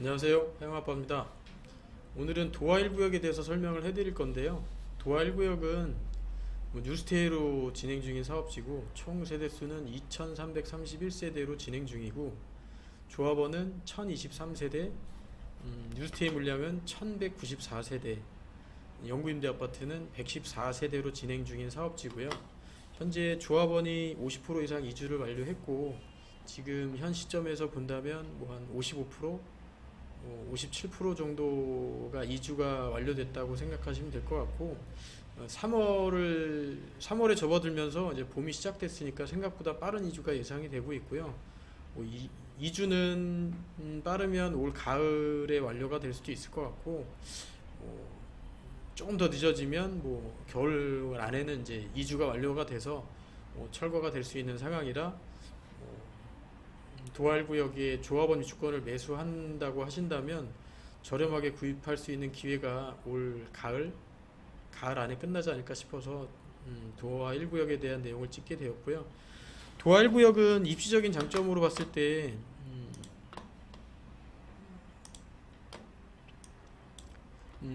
안녕하세요, 해영아빠입니다. 오늘은 도화 1구역에 대해서 설명을 해드릴 건데요. 도화 1구역은 뉴스테이로 진행 중인 사업지고 총 세대수는 2331세대로 진행 중이고 조합원은 1023세대, 뉴스테이 물량은 1194세대, 영구임대 아파트는 114세대로 진행 중인 사업지고요. 현재 조합원이 50% 이상 이주를 완료했고 지금 현 시점에서 본다면 뭐 한 55%, 57% 정도가 이주가 완료됐다고 생각하시면 될 것 같고 3월에 접어들면서 이제 봄이 시작됐으니까 생각보다 빠른 이주가 예상이 되고 있고요. 이주는 빠르면 올 가을에 완료가 될 수도 있을 것 같고 조금 더 늦어지면 겨울 안에는 이제 이주가 완료가 돼서 철거가 될 수 있는 상황이라 도알구역에 조합원 유치권을 매수한다고 하신다면 저렴하게 구입할 수 있는 기회가 올 가을 안에 끝나지 않을까 싶어서 도화 1구역에 대한 내용을 찍게 되었고요. 도화 1구역은 입지적인 장점으로 봤을 때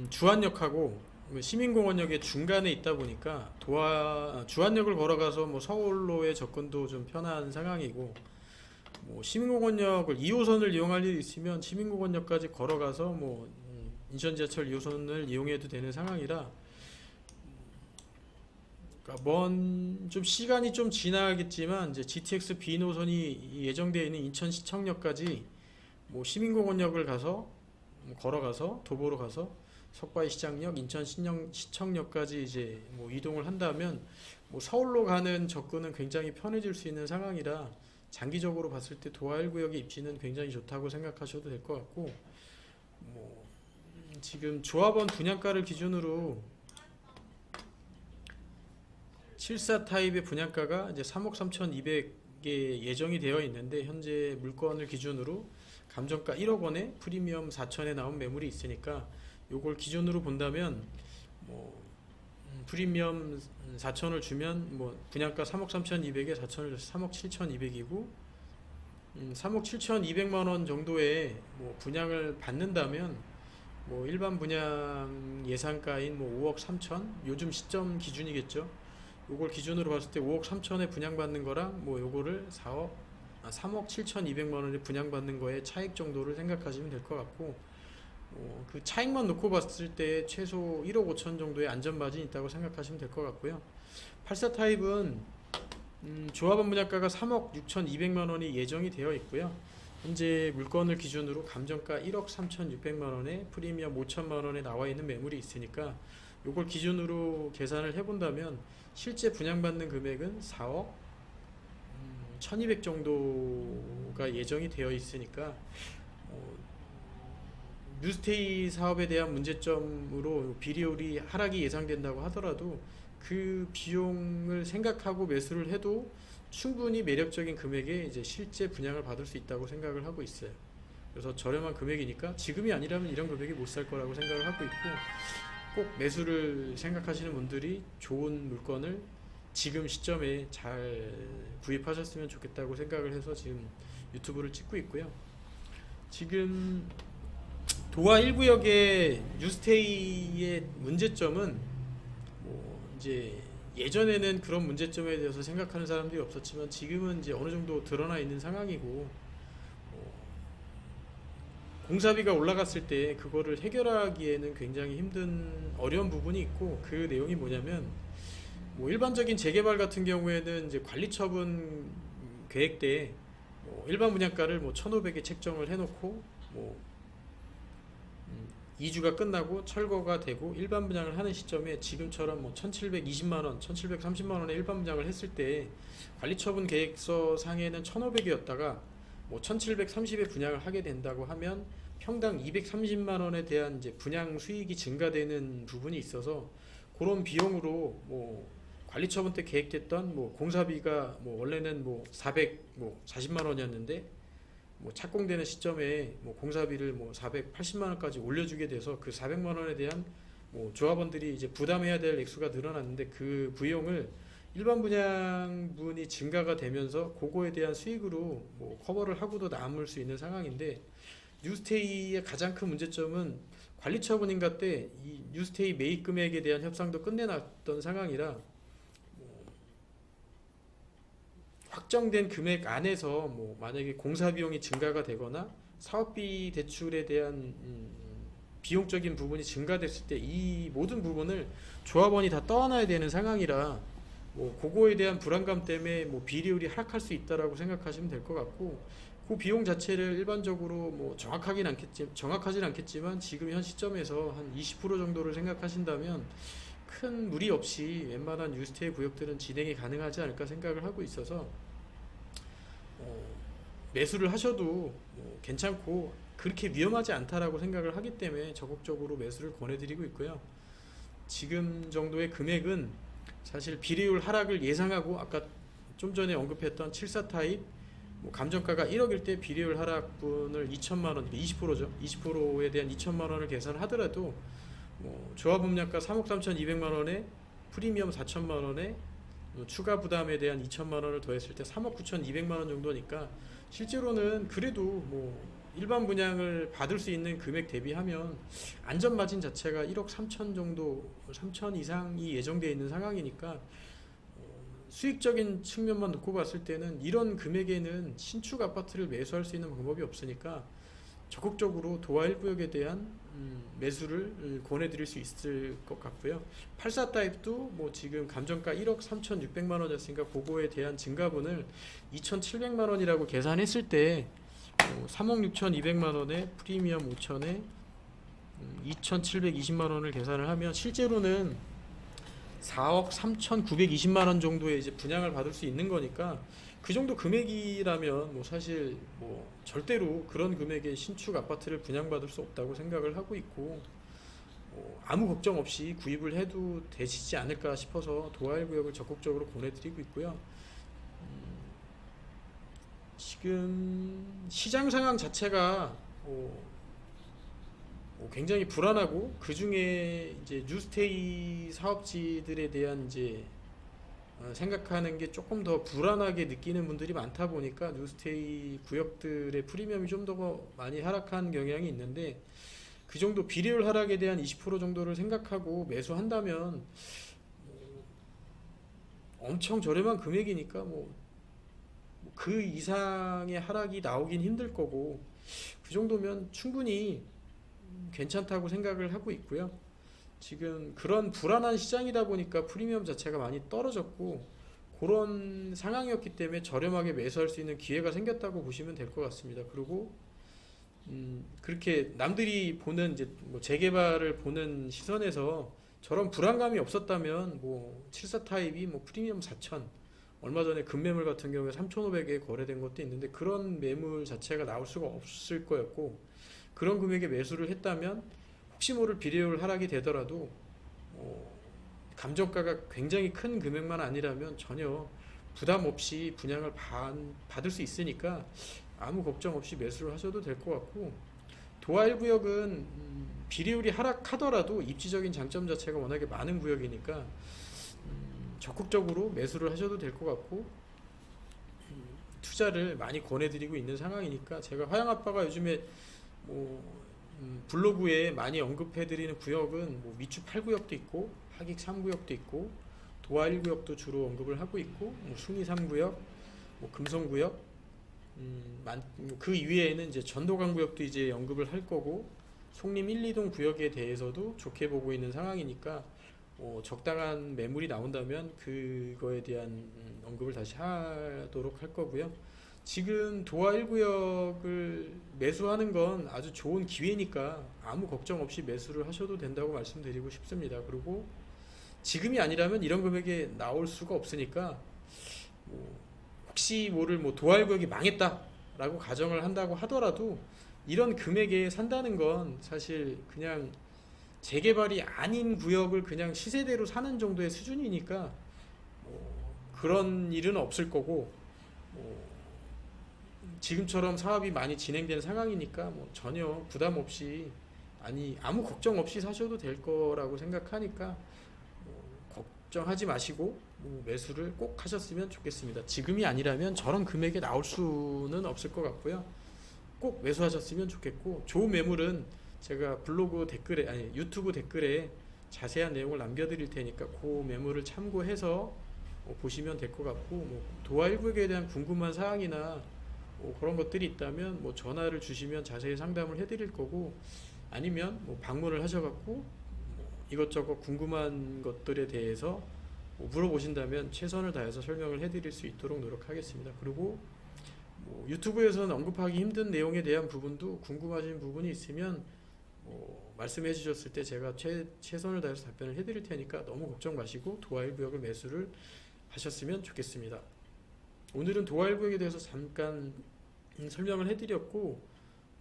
주안역하고 시민공원역의 중간에 있다 보니까 주안역을 걸어가서 서울로의 접근도 좀 편한 상황이고 시민공원역을 2호선을 이용할 일이 있으면 시민공원역까지 걸어가서 인천지하철 2호선을 이용해도 되는 상황이라 그러니까 좀 시간이 좀 지나겠지만 이제 GTX B 노선이 예정되어 있는 인천시청역까지 시민공원역을 가서 걸어가서 도보로 가서 석바위 시장역, 인천시청역까지 이제 이동을 한다면 서울로 가는 접근은 굉장히 편해질 수 있는 상황이라 장기적으로 봤을 때 도화 1구역의 입지는 굉장히 좋다고 생각하셔도 될 것 같고 지금 조합원 분양가를 기준으로 74 타입의 분양가가 이제 3억 3,200에 예정이 되어 있는데 현재 물건을 기준으로 감정가 1억 원에 프리미엄 4천에 나온 매물이 있으니까 요걸 기준으로 본다면 프리미엄 4천을 주면 분양가 3억 3,200에 4천을 줘서 3억 7,200이고 3억 7,200만 원 정도의 분양을 받는다면 일반 분양 예상가인 5억 3천 요즘 시점 기준이겠죠. 요걸 기준으로 봤을 때 5억 3천에 분양받는 거랑 요거를 3억 7,200만 원에 분양받는 거의 차익 정도를 생각하시면 될 것 같고 그 차익만 놓고 봤을 때 최소 1억 5천 정도의 안전 마진이 있다고 생각하시면 될 것 같고요. 84 타입은 조합원 분양가가 3억 6,200만 원이 예정이 되어 있고요. 현재 물건을 기준으로 감정가 1억 3,600만 원에 프리미엄 5천만 원에 나와 있는 매물이 있으니까 요걸 기준으로 계산을 해본다면 실제 분양받는 금액은 4억 1200 정도가 예정이 되어 있으니까 뉴스테이 사업에 대한 문제점으로 비리율이 하락이 예상된다고 하더라도 그 비용을 생각하고 매수를 해도 충분히 매력적인 금액에 이제 실제 분양을 받을 수 있다고 생각을 하고 있어요. 그래서 저렴한 금액이니까 지금이 아니라면 이런 금액에 못 살 거라고 생각을 하고 있고 꼭 매수를 생각하시는 분들이 좋은 물건을 지금 시점에 잘 구입하셨으면 좋겠다고 생각을 해서 지금 유튜브를 찍고 있고요. 지금 도화 1구역의 뉴스테이의 문제점은 이제 예전에는 그런 문제점에 대해서 생각하는 사람들이 없었지만 지금은 이제 어느 정도 드러나 있는 상황이고 공사비가 올라갔을 때 그거를 해결하기에는 굉장히 힘든 어려운 부분이 있고 그 내용이 뭐냐면 일반적인 재개발 같은 경우에는 이제 관리처분 계획 때 일반 분양가를 1,500에 책정을 해놓고 2주가 끝나고 철거가 되고 일반 분양을 하는 시점에 지금처럼 1,720만원, 1,730만원에 일반 분양을 했을 때 관리처분 계획서 상에는 1,500이었다가 1,730에 분양을 하게 된다고 하면 평당 230만원에 대한 이제 분양 수익이 증가되는 부분이 있어서 그런 비용으로 관리처분 때 계획됐던 공사비가 원래는 440만원이었는데 착공되는 시점에 공사비를 480만원까지 올려주게 돼서 그 400만원에 대한 조합원들이 이제 부담해야 될 액수가 늘어났는데 그 비용을 일반 분양분이 증가가 되면서 그거에 대한 수익으로 커버를 하고도 남을 수 있는 상황인데 뉴스테이의 가장 큰 문제점은 관리처분인가 때 이 뉴스테이 매입 금액에 대한 협상도 끝내놨던 상황이라 확정된 금액 안에서 뭐 만약에 공사 비용이 증가가 되거나 사업비 대출에 대한 비용적인 부분이 증가됐을 때 이 모든 부분을 조합원이 다 떠안아야 되는 상황이라 뭐 그거에 대한 불안감 때문에 뭐 비리율이 하락할 수 있다라고 생각하시면 될 것 같고, 그 비용 자체를 일반적으로 뭐 정확하진 않겠지만 지금 현 시점에서 한 20% 정도를 생각하신다면 큰 무리 없이 웬만한 뉴스테이 구역들은 진행이 가능하지 않을까 생각을 하고 있어서 매수를 하셔도 뭐 괜찮고 그렇게 위험하지 않다라고 생각을 하기 때문에 적극적으로 매수를 권해드리고 있고요. 지금 정도의 금액은 사실 비리율 하락을 예상하고 아까 좀 전에 언급했던 74 타입 뭐 감정가가 1억일 때 비리율 하락분을 2천만 원, 20%죠. 20%에 대한 2천만 원을 계산하더라도 뭐 조합음량가 3억 3,200만 원에 프리미엄 4천만 원에 추가 부담에 대한 2천만 원을 더했을 때 3억 9,200만 원 정도니까 실제로는 그래도 뭐 일반 분양을 받을 수 있는 금액 대비하면 안전 마진 자체가 1억 3천 정도, 3천 이상이 예정되어 있는 상황이니까 수익적인 측면만 놓고 봤을 때는 이런 금액에는 신축 아파트를 매수할 수 있는 방법이 없으니까 적극적으로 도화 1구역에 대한 매수를 권해드릴 수 있을 것 같고요. 84 타입도 뭐 지금 감정가 1억 3,600만 원이었으니까 그거에 대한 증가분을 2,700만 원이라고 계산했을 때 3억 6,200만 원에 프리미엄 5천에 2,720만 원을 계산을 하면 실제로는 4억 3,920만 원 정도의 이제 분양을 받을 수 있는 거니까 그 정도 금액이라면 뭐 사실 뭐 절대로 그런 금액의 신축 아파트를 분양받을 수 없다고 생각을 하고 있고 아무 걱정 없이 구입을 해도 되시지 않을까 싶어서 도하일 구역을 적극적으로 권해드리고 있고요. 지금 시장 상황 자체가 굉장히 불안하고 그 중에 이제 뉴스테이 사업지들에 대한 이제 생각하는 게 조금 더 불안하게 느끼는 분들이 많다 보니까 뉴스테이 구역들의 프리미엄이 좀 더 많이 하락한 경향이 있는데, 그 정도 비례율 하락에 대한 20% 정도를 생각하고 매수한다면 엄청 저렴한 금액이니까 뭐 그 이상의 하락이 나오긴 힘들 거고 그 정도면 충분히 괜찮다고 생각을 하고 있고요. 지금 그런 불안한 시장이다 보니까 프리미엄 자체가 많이 떨어졌고 그런 상황이었기 때문에 저렴하게 매수할 수 있는 기회가 생겼다고 보시면 될 것 같습니다. 그리고 그렇게 남들이 보는 이제 뭐 재개발을 보는 시선에서 저런 불안감이 없었다면 뭐 74 타입이 뭐 프리미엄 4천, 얼마 전에 금매물 같은 경우에 3,500에 거래된 것도 있는데 그런 매물 자체가 나올 수가 없을 거였고, 그런 금액에 매수를 했다면 혹시 모를 비례율 하락이 되더라도 감정가가 굉장히 큰 금액만 아니라면 전혀 부담 없이 분양을 받을 수 있으니까 아무 걱정 없이 매수를 하셔도 될 것 같고, 도하 1구역은 비례율이 하락하더라도 입지적인 장점 자체가 워낙에 많은 구역이니까 적극적으로 매수를 하셔도 될 것 같고 투자를 많이 권해드리고 있는 상황이니까, 제가 화양아빠가 요즘에 뭐 블로그에 많이 언급해드리는 구역은 뭐 미추 8구역도 있고 하객 3구역도 있고 도하 1구역도 주로 언급을 하고 있고 뭐 숭이 3구역, 뭐 금성구역, 그 이외에는 이제 전도강 구역도 이제 언급을 할 거고 송림 1, 2동 구역에 대해서도 좋게 보고 있는 상황이니까 적당한 매물이 나온다면 그거에 대한 언급을 다시 하도록 할 거고요. 지금 도하 1구역을 매수하는 건 아주 좋은 기회니까 아무 걱정 없이 매수를 하셔도 된다고 말씀드리고 싶습니다. 그리고 지금이 아니라면 이런 금액에 나올 수가 없으니까 혹시 모를 뭐 도하 1구역이 망했다라고 가정을 한다고 하더라도 이런 금액에 산다는 건 사실 그냥 재개발이 아닌 구역을 그냥 시세대로 사는 정도의 수준이니까 그런 일은 없을 거고 지금처럼 사업이 많이 진행된 상황이니까 뭐 전혀 부담 없이 아무 걱정 없이 사셔도 될 거라고 생각하니까 걱정하지 마시고 매수를 꼭 하셨으면 좋겠습니다. 지금이 아니라면 저런 금액에 나올 수는 없을 것 같고요. 꼭 매수하셨으면 좋겠고, 좋은 매물은 제가 블로그 댓글에, 아니 유튜브 댓글에 자세한 내용을 남겨드릴 테니까 그 매물을 참고해서 보시면 될 것 같고, 뭐 도화1국에 대한 궁금한 사항이나 그런 것들이 있다면 뭐 전화를 주시면 자세히 상담을 해드릴 거고, 아니면 뭐 방문을 하셔갖고 뭐 이것저것 궁금한 것들에 대해서 뭐 물어보신다면 최선을 다해서 설명을 해드릴 수 있도록 노력하겠습니다. 그리고 뭐 유튜브에서는 언급하기 힘든 내용에 대한 부분도 궁금하신 부분이 있으면 말씀해 주셨을 때 제가 최선을 다해서 답변을 해드릴 테니까 너무 걱정 마시고 도화1구역을 매수를 하셨으면 좋겠습니다. 오늘은 도화1구역에 대해서 잠깐 설명을 해드렸고,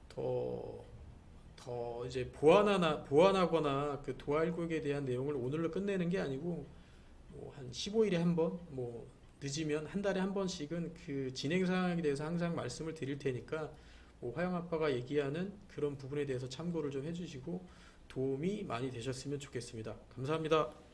더 이제 보완하거나 그 도화1구역에 대한 내용을 오늘로 끝내는 게 아니고, 한 15일에 한 번, 뭐 늦으면 한 달에 한 번씩은 그 진행 상황에 대해서 항상 말씀을 드릴 테니까 화영 아빠가 얘기하는 그런 부분에 대해서 참고를 좀 해주시고 도움이 많이 되셨으면 좋겠습니다. 감사합니다.